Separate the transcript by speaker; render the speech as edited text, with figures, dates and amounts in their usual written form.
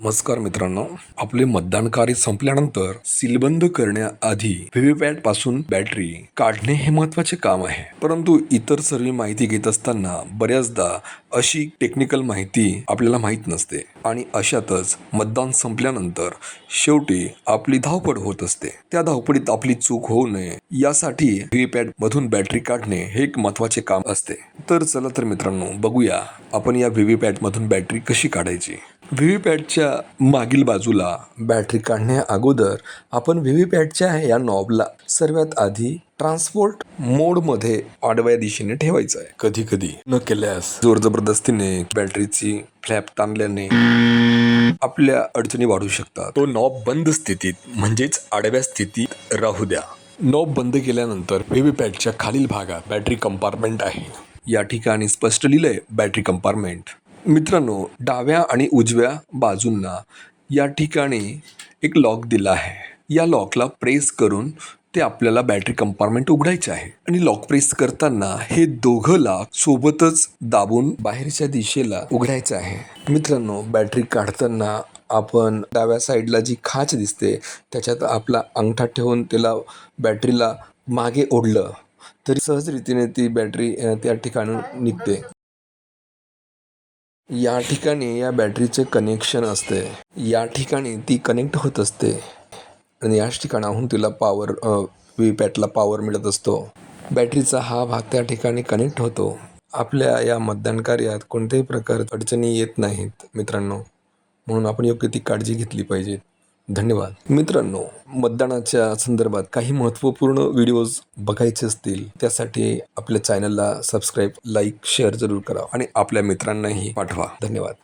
Speaker 1: नमस्कार मित्रांनो, आपले मतदान कार्य संपल्यानंतर सीलबंद करण्याआधी व्हीव्हीपॅट पासून बॅटरी काढणे हे महत्त्वाचे काम आहे. परंतु इतर सर्व माहिती घेत असताना बऱ्याचदा अशी टेक्निकल माहिती आपल्याला माहीत नसते आणि अशातच मतदान संपल्यानंतर शेवटी आपली धावपळ होत असते. त्या धावपळीत आपली चूक होऊ नये यासाठी व्हीव्हीपॅट मधून बॅटरी काढणे हे एक महत्त्वाचे काम असते. तर चला तर मित्रांनो, बघूया आपण या व्हीव्हीपॅट मधून बॅटरी कशी काढायची. व्हीव्हीपॅटच्या मागील बाजूला बॅटरी काढण्या अगोदर आपण व्हीव्हीपॅटच्या या नॉबला सर्वात आधी ट्रान्सपोर्ट मोडमध्ये आडव्या दिशेने ठेवायचं आहे. कधी कधी न केल्यास जोर जबरदस्तीने बॅटरीची फ्लॅप ताणल्याने आपल्या अडचणी वाढू शकतात. तो नॉब बंद स्थितीत म्हणजेच आडव्या स्थितीत राहू द्या. नॉब बंद केल्यानंतर व्हीव्हीपॅटच्या खालील भागात बॅटरी कंपार्टमेंट आहे. या ठिकाणी स्पष्ट लिहिलंय बॅटरी कंपार्टमेंट. मित्रांनो, डाव्या आणि उजव्या बाजूंना या ठिकाणी एक लॉक दिला आहे. या लॉकला प्रेस करून ते आपल्याला बॅटरी कंपार्टमेंट उघडायचे आहे आणि लॉक प्रेस करताना हे दोघं लॉक सोबतच दाबून बाहेरच्या दिशेला उघडायचं आहे. मित्रांनो, बॅटरी काढताना आपण डाव्या साईडला जी खाच दिसते त्याच्यात आपला अंगठा ठेवून त्याला बॅटरीला मागे ओढलं तरी सहजरीतीने ती बॅटरी त्या ठिकाणी निघते. या ठिकाणी या बॅटरीचे कनेक्शन असते. या ठिकाणी ती कनेक्ट होत असते आणि याच ठिकाणाहून तिला पॉवर व्हीव्हीपॅटला पॉवर मिळत असतो. बॅटरीचा हा भाग त्या ठिकाणी कनेक्ट होतो. आपल्या या मतदान कार्यात कोणत्याही प्रकारच्या अडचणी येत नाहीत मित्रांनो, म्हणून आपण योग्य ती काळजी घेतली पाहिजे. धन्यवाद. मित्रांनो, मतदानाच्या संदर्भात काही महत्त्वपूर्ण व्हिडिओज बघायचे असतील त्यासाठी आपल्या चॅनलला सबस्क्राईब, लाईक, शेअर जरूर करा आणि आपल्या मित्रांनाही पाठवा. धन्यवाद.